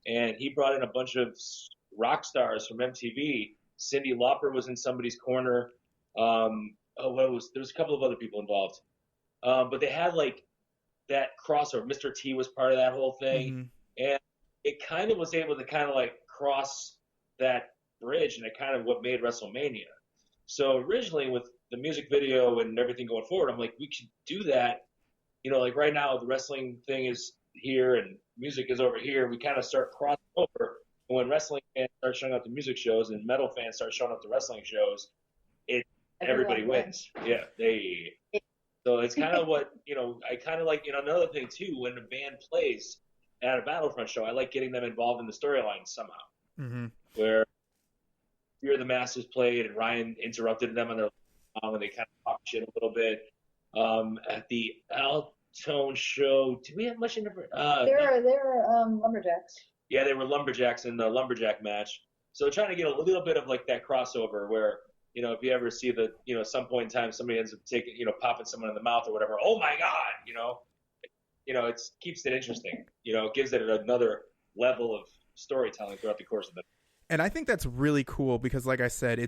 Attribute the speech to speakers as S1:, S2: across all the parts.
S1: and he brought in a bunch of rock stars from MTV. Cyndi Lauper was in somebody's corner. There was a couple of other people involved, but they had like that crossover. Mr. T was part of that whole thing,
S2: Mm-hmm.
S1: and it kind of was able to kind of like cross that bridge, and it kind of what made WrestleMania. So originally with the music video and everything going forward, I'm like, we could do that. Like right now the wrestling thing is here and music is over here. We kind of start crossing over. And when wrestling fans start showing up to music shows and metal fans start showing up to wrestling shows, it everybody wins. Yeah, so it's kind of what I kind of like. Another thing too, when a band plays at a Battlefront show, I like getting them involved in the storyline somehow.
S2: Mm-hmm.
S1: Where Fear of the Masses played and Ryan interrupted them on their and they kind of talked shit a little bit. At the Altone show, did we have much in
S3: They're lumberjacks.
S1: Yeah, they were lumberjacks in the lumberjack match. So trying to get a little bit of like that crossover where, if you ever see the, at some point in time somebody ends up taking, popping someone in the mouth or whatever, oh my God, it keeps it interesting. It gives it another level of storytelling throughout the course of the.
S2: And I think that's really cool because, like I said,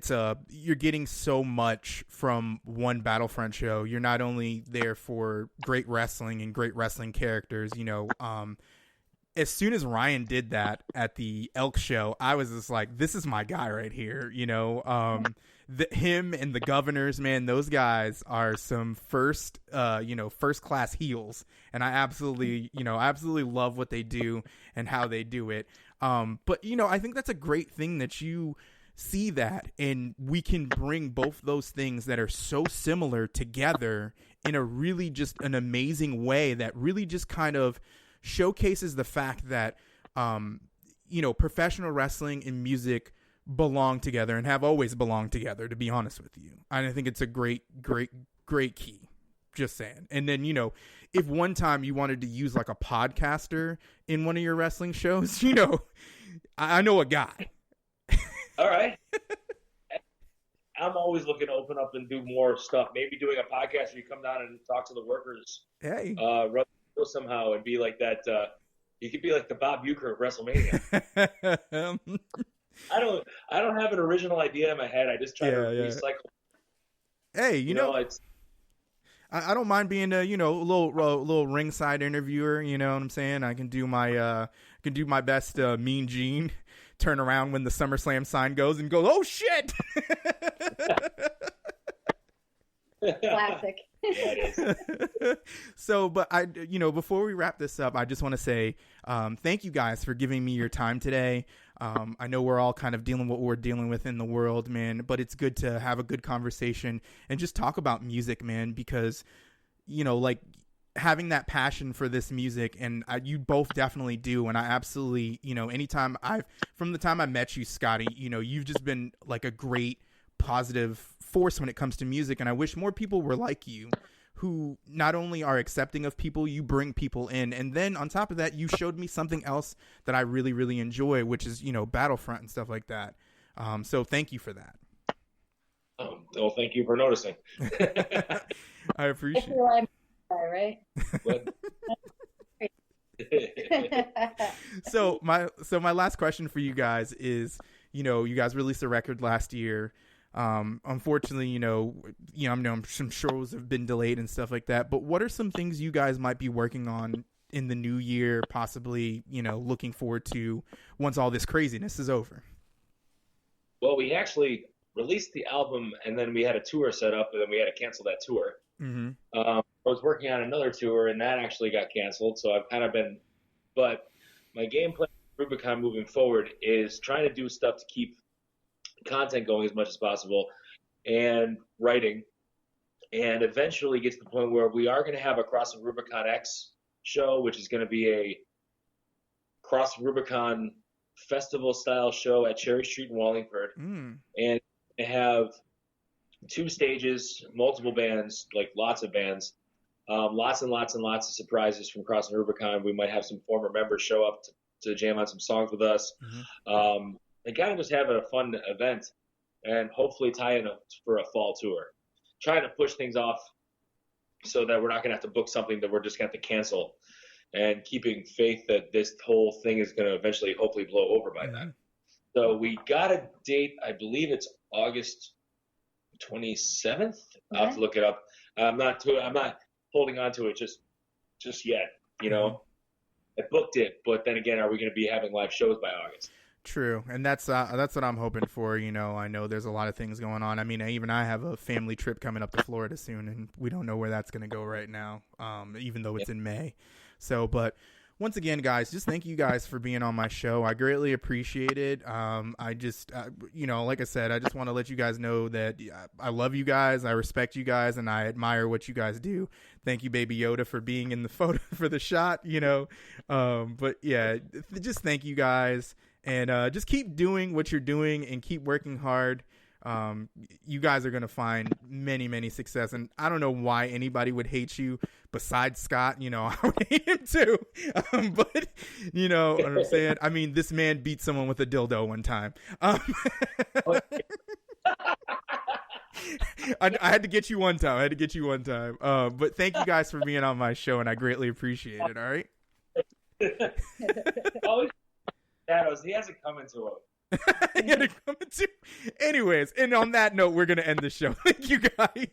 S2: you're getting so much from one Battlefront show. You're not only there for great wrestling and great wrestling characters, as soon as Ryan did that at the Elk show, I was just like, this is my guy right here. Him and the Governors, man, those guys are some first class heels. And I absolutely love what they do and how they do it. But I think that's a great thing that you see that, and we can bring both those things that are so similar together in a really just an amazing way that really just kind of showcases the fact that, professional wrestling and music belong together and have always belonged together, to be honest with you. And I think it's a great, great, great key. Just saying. And then, if one time you wanted to use like a podcaster in one of your wrestling shows, I know a guy.
S1: All right. I'm always looking to open up and do more stuff. Maybe doing a podcast where you come down and talk to the workers.
S2: Hey.
S1: Somehow and be like that. You could be like the Bob Uecker of WrestleMania. I don't have an original idea in my head. I just try to recycle.
S2: Hey, it's. I don't mind being a little ringside interviewer. You know what I'm saying? I can do my best Mean Gene turn around when the SummerSlam sign goes and go, oh shit.
S3: Classic.
S1: Yeah, it is.
S2: So, but before we wrap this up, I just want to say thank you guys for giving me your time today. I know we're all kind of dealing what we're dealing with in the world, man, but it's good to have a good conversation and just talk about music, man, because, like having that passion for this music, and you both definitely do. And I absolutely, anytime from the time I met you, Scotty, you've just been like a great positive force when it comes to music. And I wish more people were like you, who not only are accepting of people, you bring people in. And then on top of that, you showed me something else that I really, really enjoy, which is, Battlefront and stuff like that. So thank you for that.
S1: Well, thank you for noticing.
S2: I appreciate it.
S3: Right?
S2: So my last question for you guys is, you guys released a record last year. Unfortunately, some shows have been delayed and stuff like that, but what are some things you guys might be working on in the new year, possibly, looking forward to once all this craziness is over?
S1: Well, we actually released the album and then we had a tour set up and then we had to cancel that tour.
S2: Mm-hmm.
S1: I was working on another tour and that actually got canceled. So I've kind of but my game plan for Rubicon moving forward is trying to do stuff to keep content going as much as possible and writing, and eventually get to the point where we are going to have a Crossing Rubicon X show, which is going to be a Crossing Rubicon festival style show at Cherry Street in Wallingford. And have 2 stages, multiple bands, like lots of bands, lots and lots and lots of surprises from Crossing Rubicon. We might have some former members show up to jam on some songs with us. And kind of just have a fun event and hopefully tie in for a fall tour. Trying to push things off so that we're not going to have to book something that we're just going to have to cancel and keeping faith that this whole thing is going to eventually, hopefully, blow over by then. So we got a date. I believe it's August 27th. I'll have to look it up. I'm not holding on to it just yet. You know, I booked it, but then again, are we going to be having live shows by August?
S2: True, and that's what I'm hoping for. You know, I know there's a lot of things going on. I mean, even I have a family trip coming up to Florida soon, and we don't know where that's going to go right now, even though it's in May. So, but once again, guys, just thank you guys for being on my show. I greatly appreciate it. I just, you know, like I said, I just want to let you guys know that I love you guys, I respect you guys, and I admire what you guys do. Thank you, Baby Yoda, for being in the photo for the shot, you know. But yeah, just thank you guys. And just keep doing what you're doing and keep working hard. You guys are going to find many, many success. And I don't know why anybody would hate you besides Scott. You know, I would hate him too. But, you know what I'm saying? I mean, this man beat someone with a dildo one time. I had to get you one time. But thank you guys for being on my show, and I greatly appreciate it. All right?
S1: Always shadows. He has it coming to him.
S2: Anyways, and on that note, we're going to end the show. Thank you, guys.